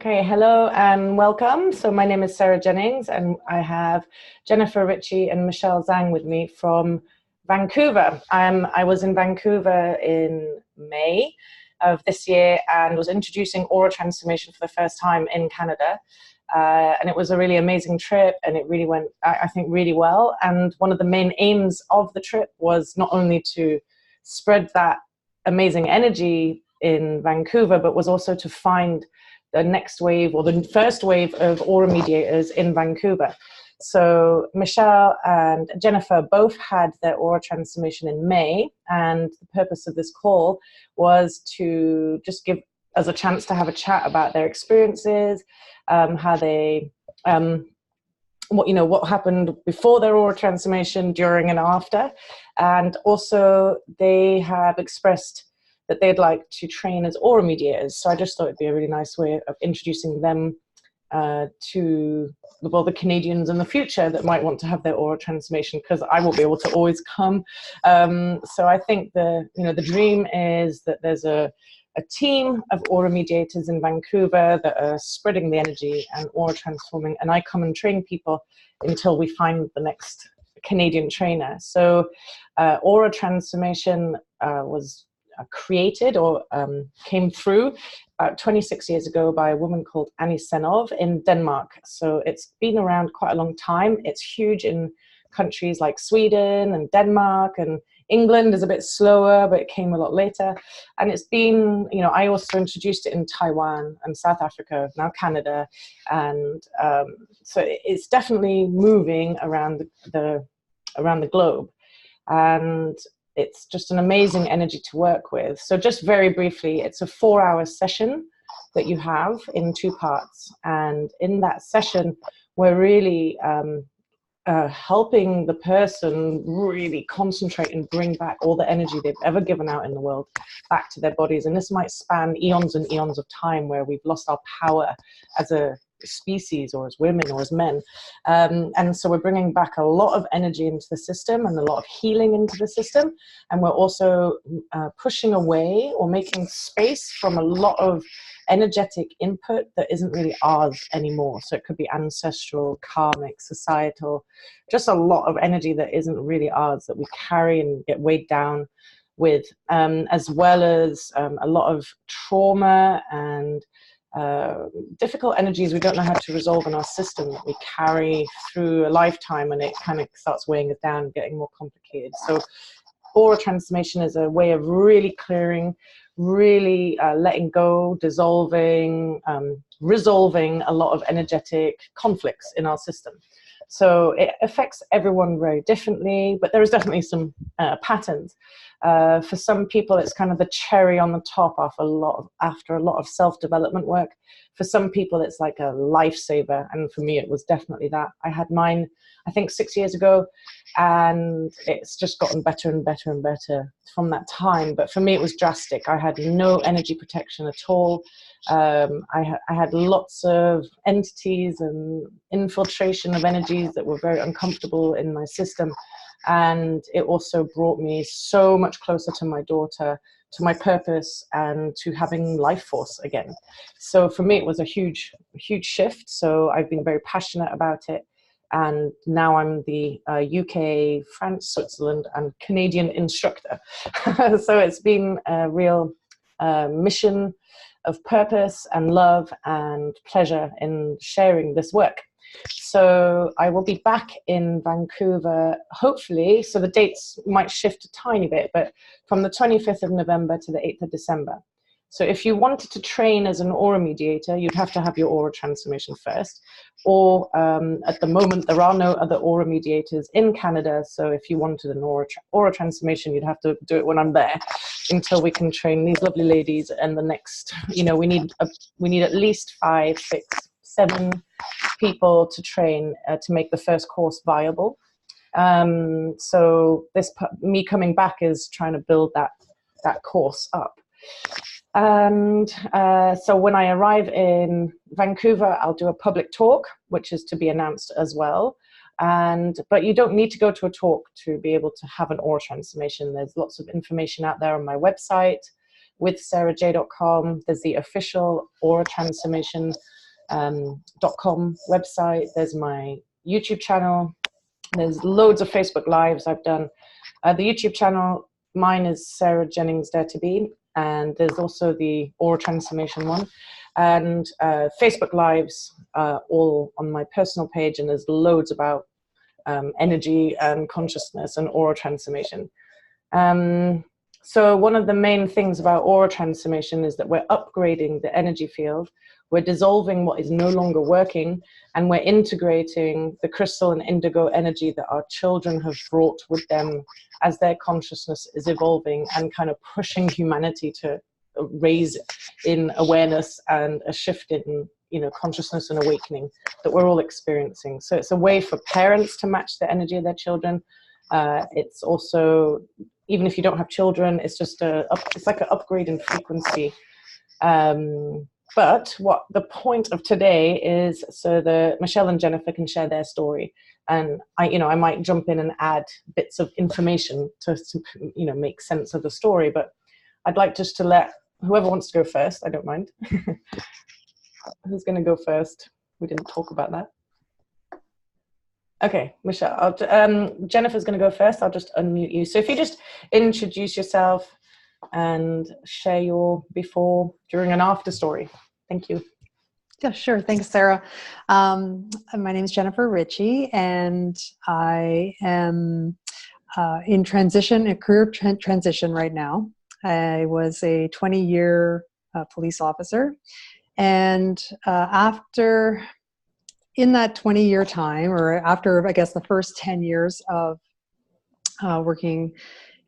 Okay, hello and welcome. So my name is Sarah Jennings and I have Jennifer Ritchie and Michelle Zhang with me from Vancouver. I was in Vancouver in May of this year and was introducing AuraTransformation for the first time in Canada. And it was a really amazing trip and it really went, I think, really well. And one of the main aims of the trip was not only to spread that amazing energy in Vancouver, but was also to find the next wave or the first wave of Aura Mediators in Vancouver. So Michelle and Jennifer both had their Aura Transformation in May, and the purpose of this call was to just give us a chance to have a chat about their experiences, how they, what happened before their Aura Transformation, during and after, and also they have expressed that they'd like to train as Aura Mediators. So I just thought it'd be a really nice way of introducing them to the Canadians in the future that might want to have their Aura Transformation, because I won't be able to always come. So I think the dream is that there's a team of Aura Mediators in Vancouver that are spreading the energy and Aura transforming, and I come and train people until we find the next Canadian trainer. So Aura Transformation was created or came through about 26 years ago by a woman called Annie Senov in Denmark. So it's been around quite a long time. It's huge in countries like Sweden and Denmark, and England is a bit slower, but it came a lot later. And it's been, I also introduced it in Taiwan and South Africa, now Canada. And so it's definitely moving around the globe. And it's just an amazing energy to work with. So just very briefly, it's a 4-hour session that you have in 2 parts. And in that session, we're really helping the person really concentrate and bring back all the energy they've ever given out in the world back to their bodies. And this might span eons and eons of time where we've lost our power as a species, or as women, or as men. And so we're bringing back a lot of energy into the system and a lot of healing into the system. And we're also pushing away or making space from a lot of energetic input that isn't really ours anymore. So it could be ancestral, karmic, societal, just a lot of energy that isn't really ours, that we carry and get weighed down with, as well as a lot of trauma and difficult energies we don't know how to resolve in our system that we carry through a lifetime, and it kind of starts weighing us down, getting more complicated. So Aura Transformation is a way of really clearing, really letting go, dissolving, resolving a lot of energetic conflicts in our system. So it affects everyone very differently, but there is definitely some patterns. For some people, it's kind of the cherry on the top after a lot of self-development work. For some people, it's like a lifesaver, and for me, it was definitely that. I had mine, I think, 6 years ago, and it's just gotten better and better and better from that time. But for me, it was drastic. I had no energy protection at all. I had lots of entities and infiltration of energies that were very uncomfortable in my system. And it also brought me so much closer to my daughter, to my purpose, and to having life force again. So for me, it was a huge, huge shift. So I've been very passionate about it. And now I'm the UK, France, Switzerland, and Canadian instructor. So it's been a real mission of purpose and love and pleasure in sharing this work. So I will be back in Vancouver, hopefully. So the dates might shift a tiny bit, but from the 25th of November to the 8th of December. So if you wanted to train as an Aura Mediator, you'd have to have your Aura Transformation first. Or at the moment, there are no other Aura Mediators in Canada. So if you wanted an Aura Transformation, you'd have to do it when I'm there, until we can train these lovely ladies. And the next, we need at least 5, 6, 7 people to train to make the first course viable. So me coming back is trying to build that course up. And so when I arrive in Vancouver, I'll do a public talk, which is to be announced as well. But you don't need to go to a talk to be able to have an Aura Transformation. There's lots of information out there on my website. withsarahj.com. There's the official AuraTransformation .com website. There's my YouTube channel. There's loads of Facebook Lives I've done. The YouTube channel, mine is Sarah Jennings Dare to Be, and there's also the Aura Transformation one, and Facebook Lives all on my personal page, and there's loads about energy and consciousness and aura transformation. So one of the main things about aura transformation is that we're upgrading the energy field, we're dissolving what is no longer working, and we're integrating the crystal and indigo energy that our children have brought with them as their consciousness is evolving, and kind of pushing humanity to raise in awareness and a shift in, you know, consciousness and awakening that we're all experiencing. So it's a way for parents to match the energy of their children. It's also, even if you don't have children, it's just it's like an upgrade in frequency. But what the point of today is, so that Michelle and Jennifer can share their story, and I might jump in and add bits of information to make sense of the story. But I'd like just to let whoever wants to go first. I don't mind. Who's going to go first? We didn't talk about that. Okay, Michelle. Jennifer's going to go first. I'll just unmute you. So if you just introduce yourself and share your before, during, and after story. Thank you. Yeah, sure. Thanks, Sarah. My name is Jennifer Ritchie, and I am in transition, a career transition right now. I was a 20-year police officer, and in that 20-year time, or after, I guess, the first 10 years of working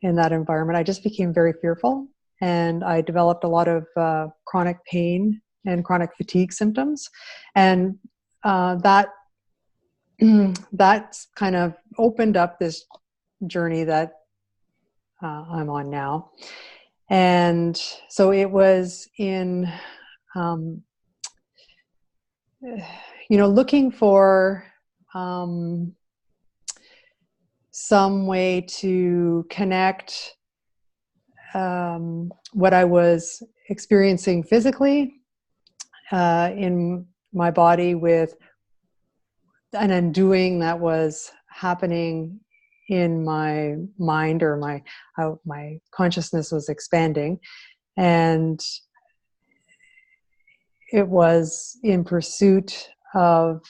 in that environment, I just became very fearful, and I developed a lot of chronic pain and chronic fatigue symptoms, and that kind of opened up this journey that I'm on now. And so it was in looking for some way to connect what I was experiencing physically in my body with an undoing that was happening in my mind, or how my consciousness was expanding. And it was in pursuit of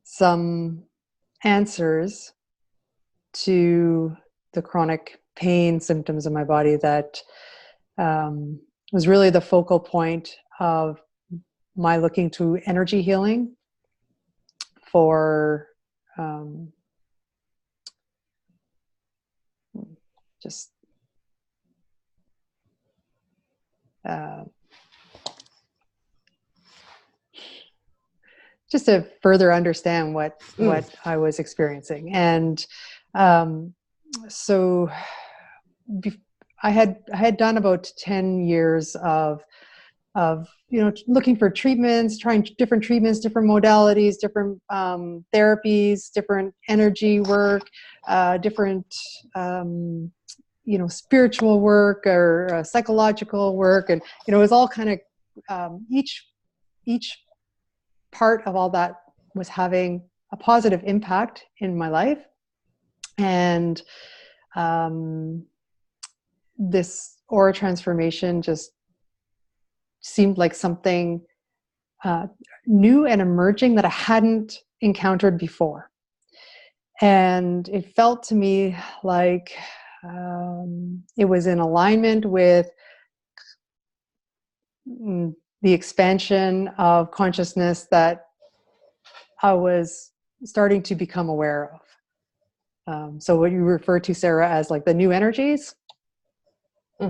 some answers to the chronic pain symptoms in my body that was really the focal point of my looking to energy healing for just to further understand what I was experiencing. And so I had done about 10 years of looking for treatments, trying different treatments, different modalities, different therapies, different energy work, different spiritual work, or psychological work, and it was all kind of each part of all that was having a positive impact in my life. And this aura transformation just seemed like something new and emerging that I hadn't encountered before. And it felt to me like it was in alignment with the expansion of consciousness that I was starting to become aware of. So what you refer to, Sarah, as like the new energies.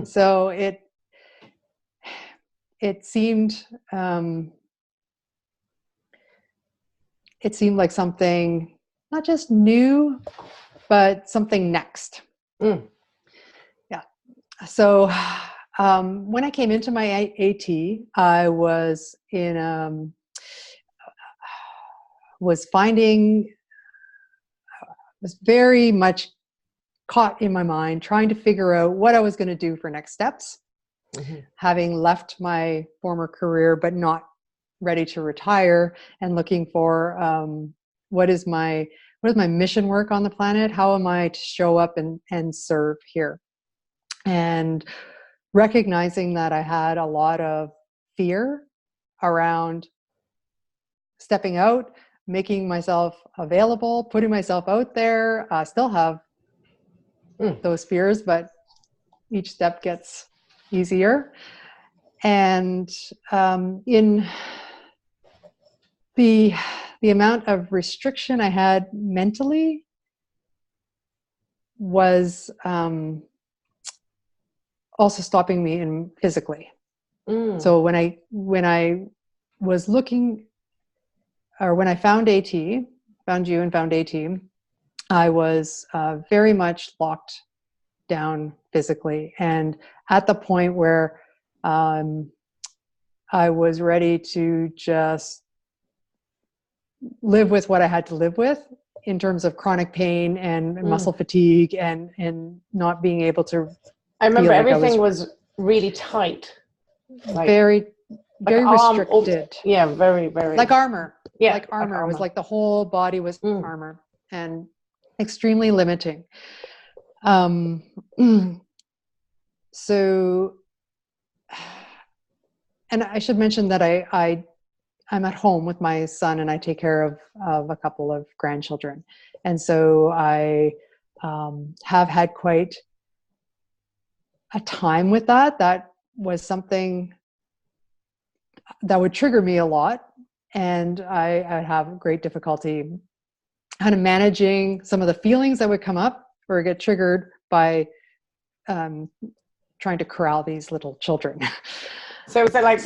So it seemed like something not just new, but something next. Yeah. So when I came into my AT, I was was very much caught in my mind, trying to figure out what I was going to do for next steps. having left my former career, but not ready to retire, and looking for what is my mission work on the planet? How am I to show up and serve here? And recognizing that I had a lot of fear around stepping out, making myself available, putting myself out there. I still have those fears, but each step gets easier. And in the amount of restriction I had mentally was also stopping me in physically. So when I was looking, or when I found AT, found you and found AT, I was very much locked down physically, and at the point where I was ready to just live with what I had to live with in terms of chronic pain and muscle fatigue and not being able to. I remember everything was really tight. Like, very restricted. Very, very. Like armor. Yeah. Like armor. It was like the whole body was armor, and extremely limiting. So, and I should mention that I'm at home with my son, and I take care of a couple of grandchildren. And so I have had quite a time with that. That was something that would trigger me a lot. And I have great difficulty kind of managing some of the feelings that would come up or get triggered by trying to corral these little children. So is it like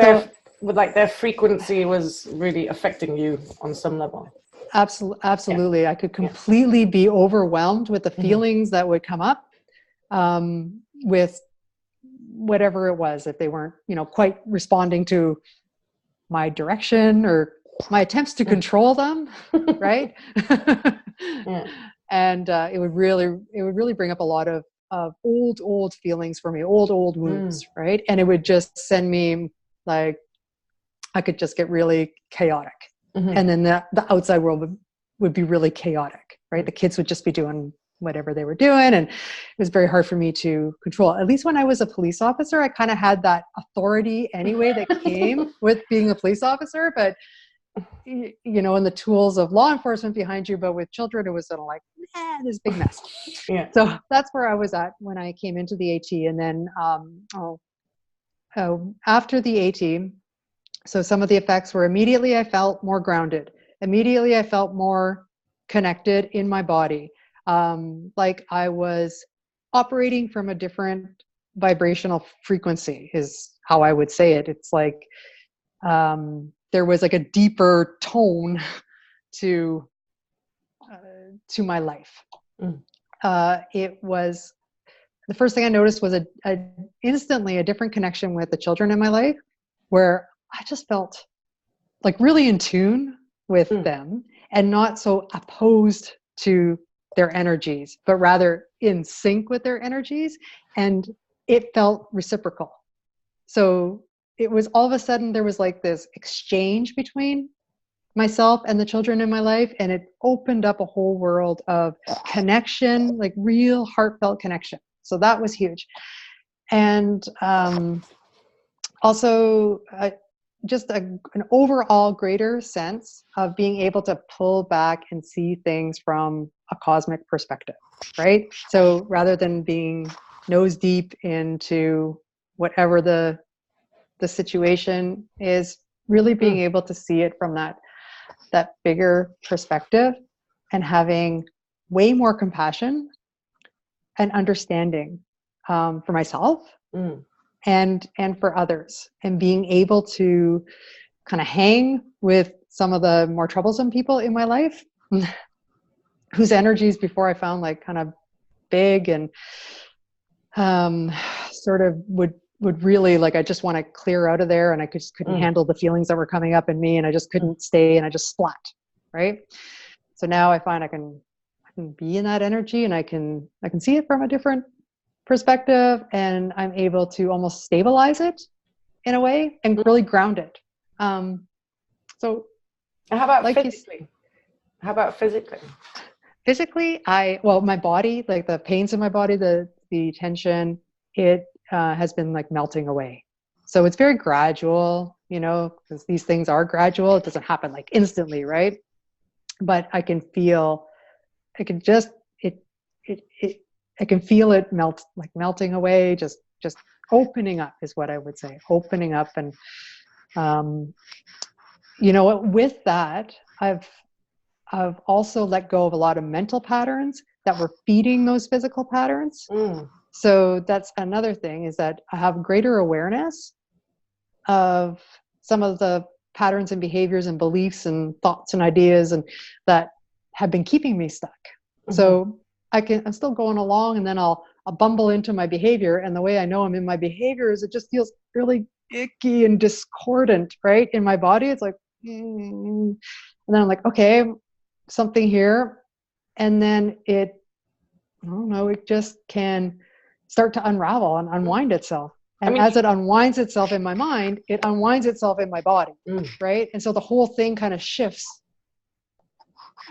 their frequency was really affecting you on some level? Absolutely. I could completely be overwhelmed with the feelings that would come up with whatever it was, if they weren't, quite responding to my direction or my attempts to control them, right? And it would really bring up a lot of old feelings for me, old wounds, right? And it would just send me like, I could just get really chaotic. And then the outside world would be really chaotic, right? The kids would just be doing whatever they were doing. And it was very hard for me to control. At least when I was a police officer, I kind of had that authority anyway that came with being a police officer. But, and the tools of law enforcement behind you, but with children, it was sort of like, this big mess. So that's where I was at when I came into the AT. And then after the AT, so some of the effects were immediately I felt more grounded. Immediately I felt more connected in my body. Like I was operating from a different vibrational frequency is how I would say it. It's like there was like a deeper tone to my life. It was, the first thing I noticed was instantly a different connection with the children in my life, where I just felt like really in tune with them and not so opposed to their energies, but rather in sync with their energies. And it felt reciprocal. So it was all of a sudden there was like this exchange between myself and the children in my life. And it opened up a whole world of connection, like real heartfelt connection. So that was huge. And also just an overall greater sense of being able to pull back and see things from a cosmic perspective, right? So rather than being nose deep into whatever the situation is, really being able to see it from that bigger perspective and having way more compassion and understanding for myself and for others, and being able to kind of hang with some of the more troublesome people in my life whose energies before I found like kind of big and sort of would really like, I just want to clear out of there, and I just couldn't handle the feelings that were coming up in me, and I just couldn't stay, and I just splat, right? So now I find I can be in that energy, and I can see it from a different perspective, and I'm able to almost stabilize it in a way and really ground it. So how about like physically? How about physically? Physically, my body, like the pains in my body, the tension, it has been like melting away. So it's very gradual, you know, because these things are gradual. It doesn't happen like instantly, right? But I can feel, I can just, I can feel it melting away, just opening up is what I would say, opening up. And, you know, with that, I've also let go of a lot of mental patterns that were feeding those physical patterns. So that's another thing, is that I have greater awareness of some of the patterns and behaviors and beliefs and thoughts and ideas and that have been keeping me stuck. So I'm still going along, and then I'll bumble into my behavior. And the way I know I'm in my behavior is it just feels really icky and discordant, right? In my body, it's like, and then I'm like, okay, something here. And then I don't know, it just can start to unravel and unwind itself. And as it unwinds itself in my mind, it unwinds itself in my body, right? And so the whole thing kind of shifts.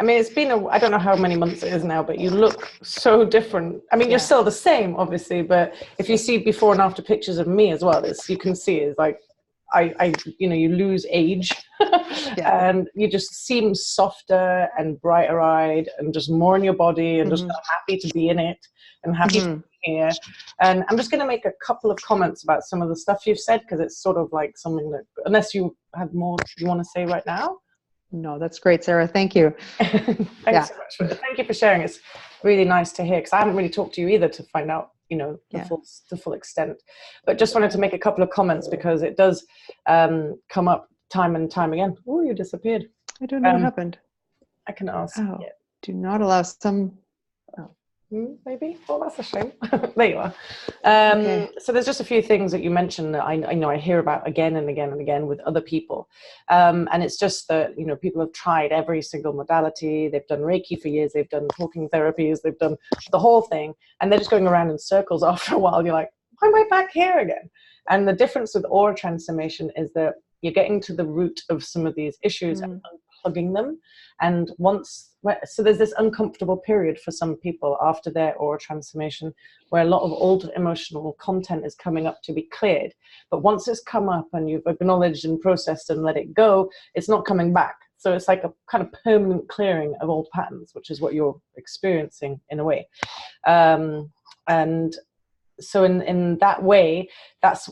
I mean, it's been I don't know how many months it is now, but you look so different. I mean, you're still the same, obviously, but if you see before and after pictures of me as well, you can see it's like, you know, you lose age and you just seem softer and brighter eyed and just more in your body and just happy to be in it and happy to be here. And I'm just going to make a couple of comments about some of the stuff you've said, because it's sort of like something that, unless you have more you want to say right now. No, that's great, Sarah. Thank you. Thanks so much. Thank you for sharing. It's really nice to hear, because I haven't really talked to you either to find out, you know, the full extent. But just wanted to make a couple of comments, because it does come up time and time again. Oh, you disappeared. I don't know what happened. I can ask. Oh, do not allow some. Maybe. Well, that's a shame. There you are. So there's just a few things that you mentioned that I know I hear about again and again and again with other people. And it's just that, you know, people have tried every single modality. They've done Reiki for years. They've done talking therapies. They've done the whole thing. And they're just going around in circles after a while. You're like, why am I back here again? And the difference with Aura Transformation is that you're getting to the root of some of these issues and unplugging them. And so there's this uncomfortable period for some people after their Aura Transformation, where a lot of old emotional content is coming up to be cleared. But once it's come up and you've acknowledged and processed and let it go, it's not coming back. So it's like a kind of permanent clearing of old patterns, which is what you're experiencing in a way. And so in that way, that's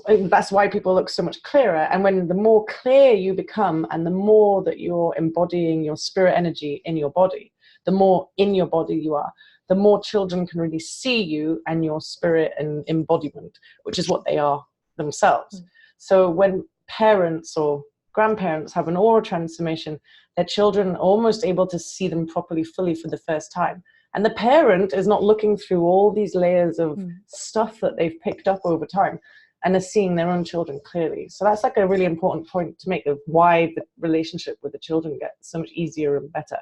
why people look so much clearer. And when the more clear you become, and the more that you're embodying your spirit energy in your body, the more in your body you are, the more children can really see you and your spirit and embodiment, which is what they are themselves. So when parents or grandparents have an Aura Transformation, their children are almost able to see them properly, fully for the first time. And the parent is not looking through all these layers of stuff that they've picked up over time, and is seeing their own children clearly. So that's like a really important point to make, of why the relationship with the children gets so much easier and better.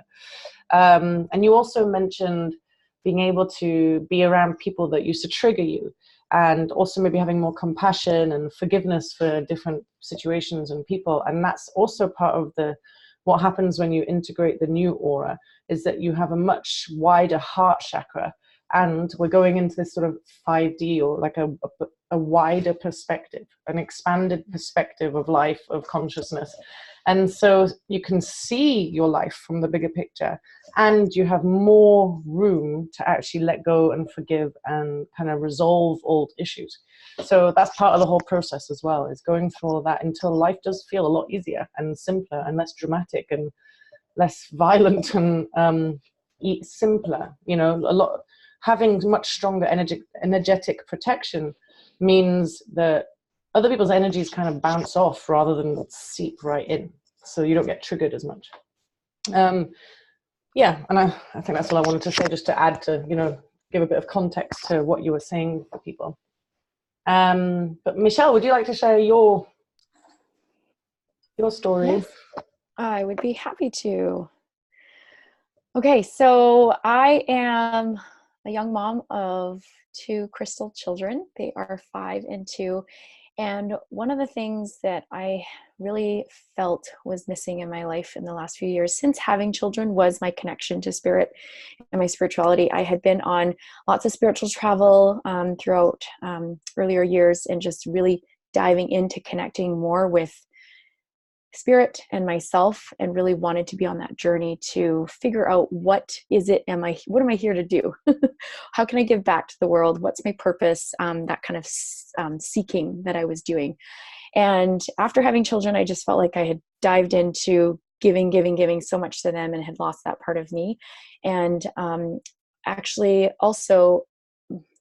And you also mentioned being able to be around people that used to trigger you, and also maybe having more compassion and forgiveness for different situations and people. And that's also part of what happens when you integrate the new aura, is that you have a much wider heart chakra, and we're going into this sort of 5D, or like a wider perspective, an expanded perspective of life, of consciousness. And so you can see your life from the bigger picture, and you have more room to actually let go and forgive and kind of resolve old issues. So that's part of the whole process as well, is going through all of that until life does feel a lot easier and simpler and less dramatic and less violent and simpler. You know, having much stronger energetic protection means that other people's energies kind of bounce off rather than seep right in, so you don't get triggered as much. Yeah, and I think that's all I wanted to say, just to add to, you know, give a bit of context to what you were saying for people. But Michelle, would you like to share your story? Yes, I would be happy to. Okay, so I am a young mom of two crystal children. They are 5 and 2. And one of the things that I really felt was missing in my life in the last few years since having children was my connection to spirit and my spirituality. I had been on lots of spiritual travel throughout earlier years, and just really diving into connecting more with spirit and myself, and really wanted to be on that journey to figure out what am I here to do? How can I give back to the world? What's my purpose? That kind of seeking that I was doing. And after having children, I just felt like I had dived into giving so much to them, and had lost that part of me. And actually also,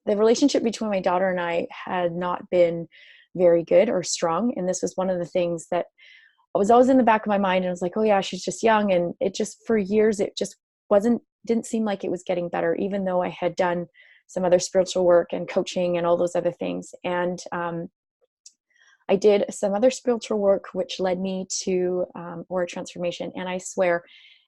the relationship between my daughter and I had not been very good or strong. And this was one of the things that was always in the back of my mind. And I was like, oh yeah, she's just young. And it just, for years, it just didn't seem like it was getting better, even though I had done some other spiritual work and coaching and all those other things. And I did some other spiritual work, which led me to AuraTransformation. And I swear,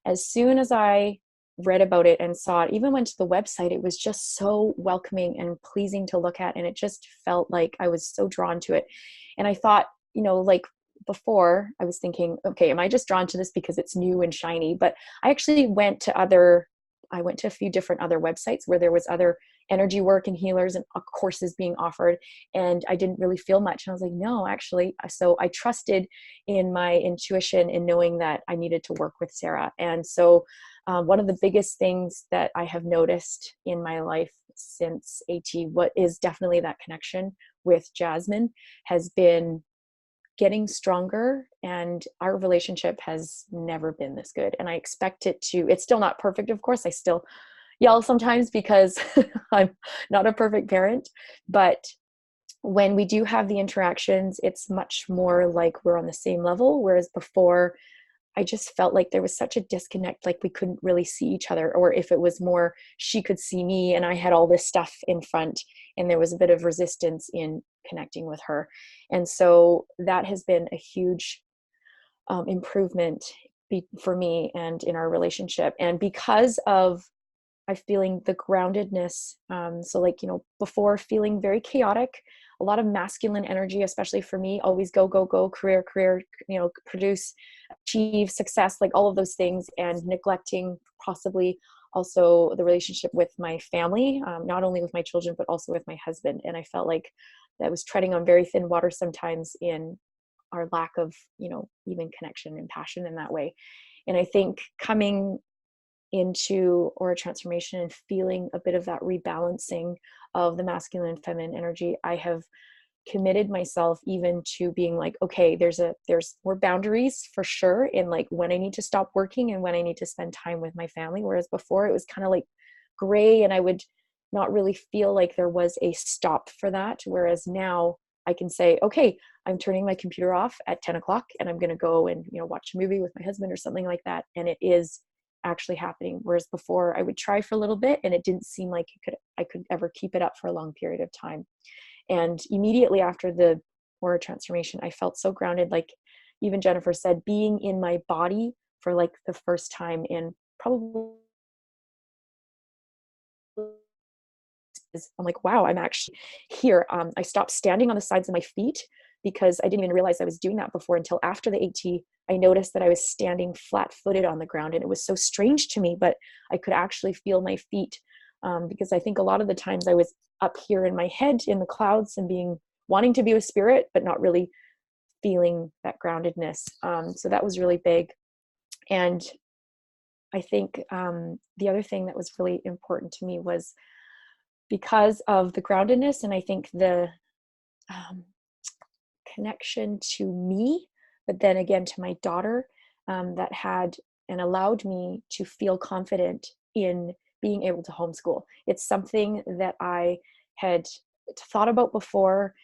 as soon as I read about it and saw it, even went to the website, it was just so welcoming and pleasing to look at. And it just felt like I was so drawn to it. And I thought, like, before, I was thinking, okay, am I just drawn to this because it's new and shiny? But I actually went to a few different other websites where there was other energy work and healers and courses being offered. And I didn't really feel much. And I was like, no, actually. So I trusted in my intuition in knowing that I needed to work with Sarah. And so one of the biggest things that I have noticed in my life since AT, what is definitely that connection with Jasmine, has been getting stronger, and our relationship has never been this good. And I expect it's still not perfect, of course. I still yell sometimes because I'm not a perfect parent, but when we do have the interactions, it's much more like we're on the same level. Whereas before, I just felt like there was such a disconnect, like we couldn't really see each other, or if it was more, she could see me and I had all this stuff in front, and there was a bit of resistance in connecting with her. And so that has been a huge improvement for me and in our relationship. And because of I feeling the groundedness. So like, before, feeling very chaotic, a lot of masculine energy, especially for me, always go, go, go, career, produce, achieve, success, like all of those things, and neglecting possibly also the relationship with my family, not only with my children, but also with my husband. And I felt like that was treading on very thin water sometimes in our lack of, even connection and passion in that way. And I think coming into AuraTransformation and feeling a bit of that rebalancing of the masculine and feminine energy, I have committed myself even to being like, okay, there's more boundaries for sure in like when I need to stop working and when I need to spend time with my family. Whereas before it was kind of like gray, and I would not really feel like there was a stop for that. Whereas now I can say, okay, I'm turning my computer off at 10 o'clock and I'm going to go and, watch a movie with my husband or something like that. And it is actually happening. Whereas before I would try for a little bit and it didn't seem like I could ever keep it up for a long period of time. And immediately after the AuraTransformation, I felt so grounded. Like even Jennifer said, being in my body for like the first time in probably, I'm like, wow, I'm actually here. I stopped standing on the sides of my feet because I didn't even realize I was doing that before until after the AT. I noticed that I was standing flat-footed on the ground, and it was so strange to me, but I could actually feel my feet because I think a lot of the times I was up here in my head in the clouds and wanting to be with spirit, but not really feeling that groundedness. So that was really big. And I think the other thing that was really important to me was because of the groundedness, and I think the connection to me, but then again to my daughter, that had and allowed me to feel confident in being able to homeschool. It's something that I had thought about before,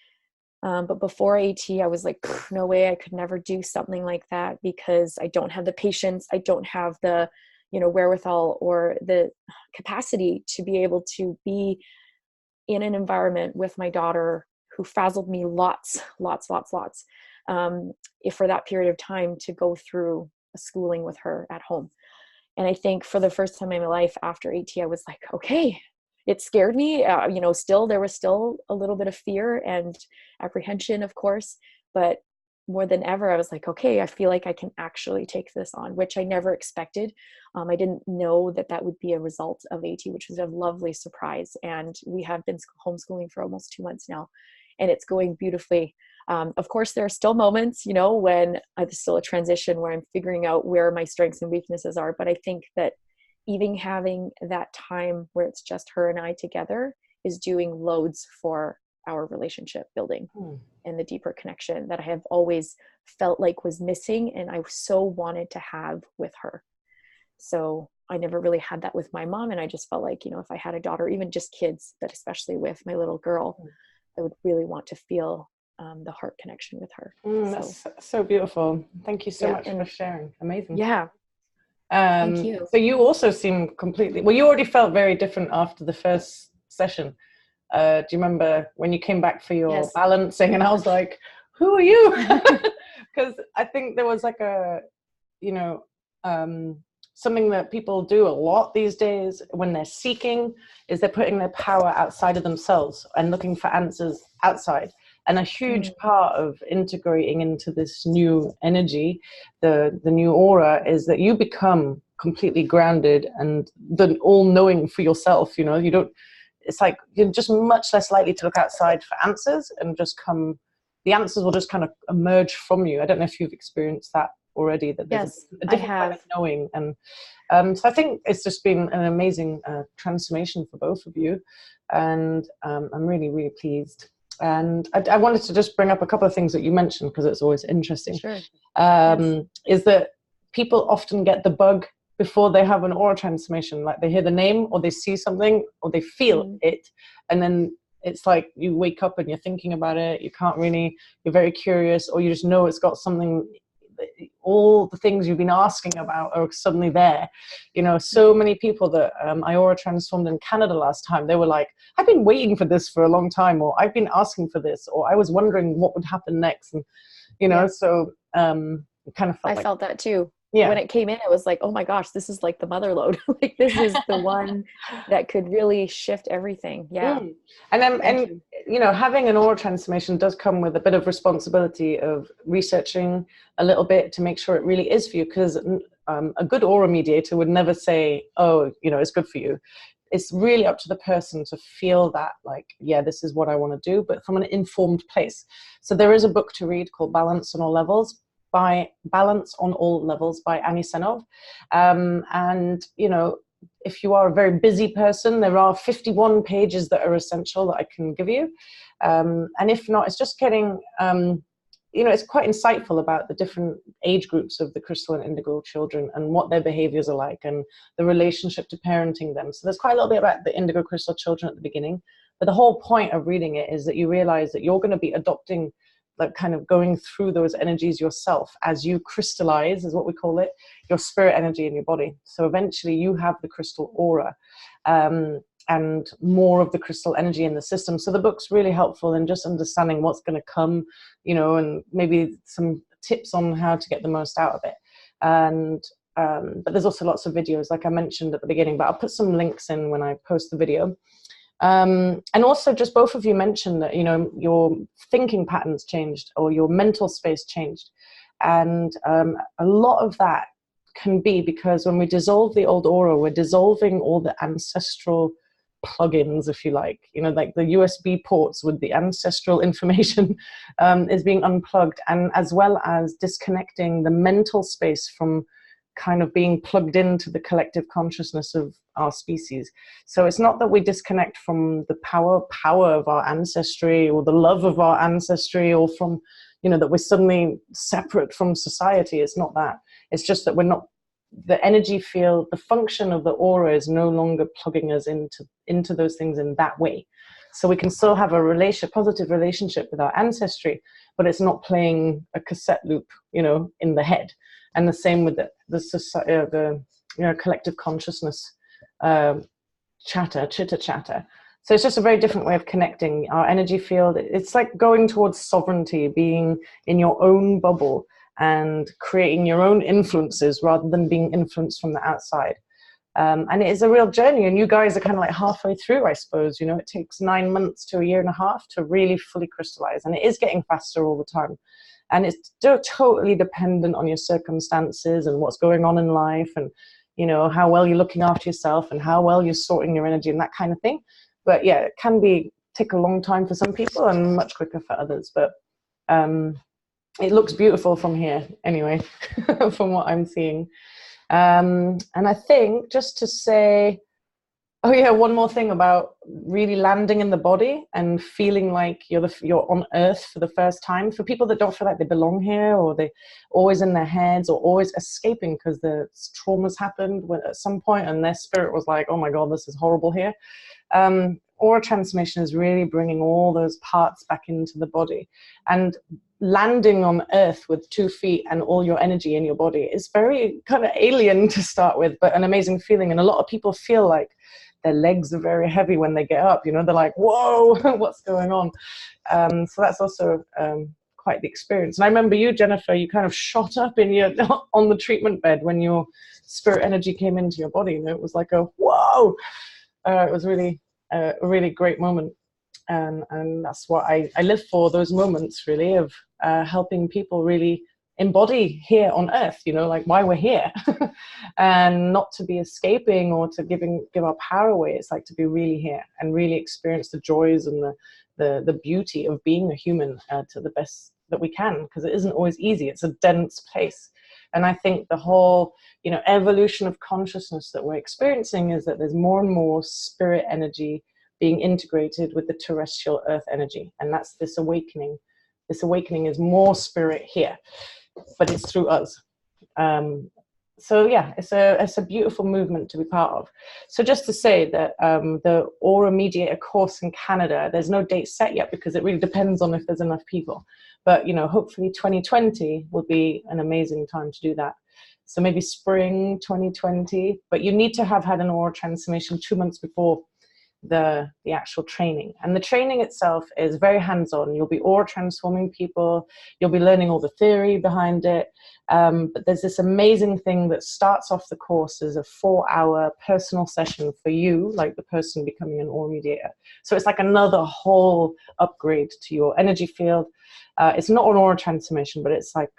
but before AT, I was like, no way, I could never do something like that because I don't have the patience, I don't have the wherewithal or the capacity to be able to be in an environment with my daughter who frazzled me lots, if for that period of time to go through a schooling with her at home. And I think for the first time in my life after AT, I was like, okay, it scared me. You know, still, there was still a little bit of fear and apprehension, of course, but more than ever, I was like, okay, I feel like I can actually take this on, which I never expected. I didn't know that that would be a result of AT, which was a lovely surprise. And we have been homeschooling for almost 2 months now, and it's going beautifully. Of course, there are still moments, you know, when there's still a transition where I'm figuring out where my strengths and weaknesses are. But I think that even having that time where it's just her and I together is doing loads for our relationship building and the deeper connection that I have always felt like was missing and I so wanted to have with her. So I never really had that with my mom. And I just felt like, you know, if I had a daughter, even just kids, but especially with my little girl, I would really want to feel the heart connection with her. That's so beautiful. Thank you so much for sharing. Amazing. Yeah. Thank you. So you also seem completely, well, you already felt very different after the first session. Do you remember when you came back for your balancing and I was like, who are you? Because I think there was like a, you know, something that people do a lot these days when they're seeking is they're putting their power outside of themselves and looking for answers outside. And a huge part of integrating into this new energy, the new aura, is that you become completely grounded and the all-knowing for yourself. You know, you don't, it's like you're just much less likely to look outside for answers and just come, the answers will just kind of emerge from you. I don't know if you've experienced that already, that there's a different kind of knowing. And so I think it's just been an amazing transformation for both of you. And I'm really, really pleased. And I wanted to just bring up a couple of things that you mentioned because it's always interesting. Sure. Is that people often get the bug before they have an aura transformation. Like they hear the name or they see something or they feel it. And then it's like you wake up and you're thinking about it. You can't really, you're very curious, or you just know it's got something, all the things you've been asking about are suddenly there. You know, so many people that I aura transformed in Canada last time, they were like, I've been waiting for this for a long time, or I've been asking for this, or I was wondering what would happen next. And, you know, so it kind of felt I felt that too. Yeah. When it came in, it was like, oh my gosh, this is like the mother load. Like this is the one that could really shift everything. Yeah. And then, and you know, having an aura transformation does come with a bit of responsibility of researching a little bit to make sure it really is for you. Because a good aura mediator would never say, oh, you know, it's good for you. It's really up to the person to feel that, like, yeah, this is what I want to do, but from an informed place. So there is a book to read called Balance on All Levels by Annie Senov. And, you know, if you are a very busy person, there are 51 pages that are essential that I can give you. And if not, it's just getting, you know, it's quite insightful about the different age groups of the crystal and indigo children and what their behaviors are like and the relationship to parenting them. So there's quite a little bit about the indigo crystal children at the beginning. But the whole point of reading it is that you realize that you're going to be adopting, like kind of going through those energies yourself as you crystallize, is what we call it, your spirit energy in your body. So eventually you have the crystal aura and more of the crystal energy in the system. So the book's really helpful in just understanding what's going to come, you know, and maybe some tips on how to get the most out of it. And but there's also lots of videos, like I mentioned at the beginning, but I'll put some links in when I post the video. And also just both of you mentioned that, you know, your thinking patterns changed or your mental space changed. And a lot of that can be because when we dissolve the old aura, we're dissolving all the ancestral plugins, if you like, you know, like the USB ports with the ancestral information is being unplugged, and as well as disconnecting the mental space from kind of being plugged into the collective consciousness of our species. So it's not that we disconnect from the power of our ancestry or the love of our ancestry, or from, you know, that we're suddenly separate from society. It's not that. It's just that we're not, the energy field, the function of the aura is no longer plugging us into those things in that way. So we can still have a positive relationship with our ancestry, but it's not playing a cassette loop, you know, in the head. And the same with the society, the you know, collective consciousness chitter chatter. So it's just a very different way of connecting our energy field. It's like going towards sovereignty, being in your own bubble and creating your own influences rather than being influenced from the outside. And it is a real journey, and you guys are kind of like halfway through, I suppose. You know, it takes 9 months to a year and a half to really fully crystallize, and it is getting faster all the time. And it's totally dependent on your circumstances and what's going on in life, and, you know, how well you're looking after yourself and how well you're sorting your energy and that kind of thing. But yeah, it can take a long time for some people and much quicker for others. But it looks beautiful from here anyway, from what I'm seeing. And I think just to say, oh yeah, one more thing about really landing in the body and feeling like you're on Earth for the first time. For people that don't feel like they belong here, or they're always in their heads, or always escaping because the traumas happened at some point and their spirit was like, oh my God, this is horrible here. Aura transformation is really bringing all those parts back into the body, and landing on Earth with 2 feet and all your energy in your body is very kind of alien to start with, but an amazing feeling. And a lot of people feel like their legs are very heavy when they get up, you know, they're like, whoa, what's going on? So that's also quite the experience. And I remember you, Jennifer, you kind of shot up on the treatment bed when your spirit energy came into your body, and it was like a whoa. It was really a really great moment. And that's what I live for, those moments really of helping people really embody here on Earth, you know, like why we're here. And not to be escaping or to give our power away. It's like to be really here and really experience the joys and the beauty of being a human to the best that we can, because it isn't always easy. It's a dense place. And I think the whole, you know, evolution of consciousness that we're experiencing is that there's more and more spirit energy being integrated with the terrestrial Earth energy. And that's this awakening. This awakening is more spirit here, but it's through us. So yeah, it's a beautiful movement to be part of. So just to say that the Aura Mediator course in Canada, there's no date set yet because it really depends on if there's enough people. But, you know, hopefully 2020 will be an amazing time to do that. So maybe spring 2020, but you need to have had an Aura transformation 2 months before the actual training. And the training itself is very hands-on. You'll be Aura transforming people. You'll be learning all the theory behind it. But there's this amazing thing that starts off the course as a 4-hour personal session for you, like the person becoming an Aura mediator. So it's like another whole upgrade to your energy field. It's not an Aura transformation, but it's like,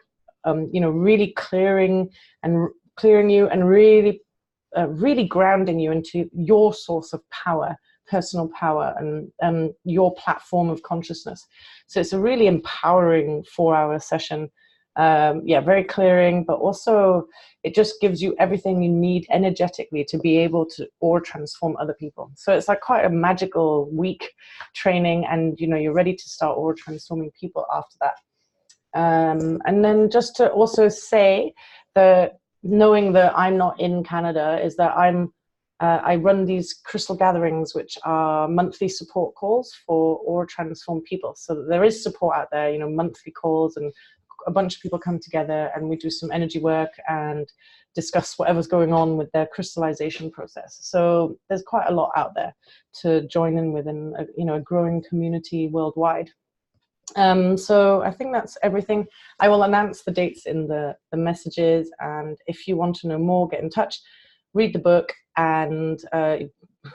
you know, really clearing you and really grounding you into your source of power, personal power, and your platform of consciousness. So it's a really empowering 4-hour session. Yeah, very clearing, but also it just gives you everything you need energetically to be able to Aura transform other people. So it's like quite a magical week training, and you know, you're ready to start Aura transforming people after that. And then just to also say that knowing that I'm not in Canada is that I run these crystal gatherings, which are monthly support calls for Aura transform people. So there is support out there, you know, monthly calls, and a bunch of people come together and we do some energy work and discuss whatever's going on with their crystallization process. So there's quite a lot out there to join in with, in a, you know, a growing community worldwide. So I think that's everything. I will announce the dates in the messages, and if you want to know more, get in touch, read the book, and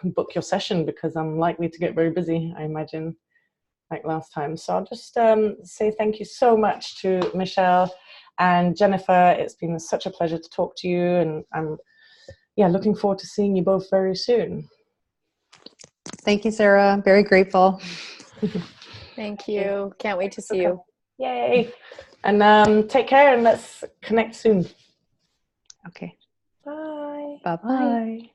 book your session, because I'm likely to get very busy, I imagine, like last time. So I'll just say thank you so much to Michelle and Jennifer. It's been such a pleasure to talk to you, and I'm looking forward to seeing you both very soon. Thank you, Sarah. Very grateful. Thank you. Can't wait to see you. Yay. And take care, and let's connect soon. Okay. Bye. Bye-bye.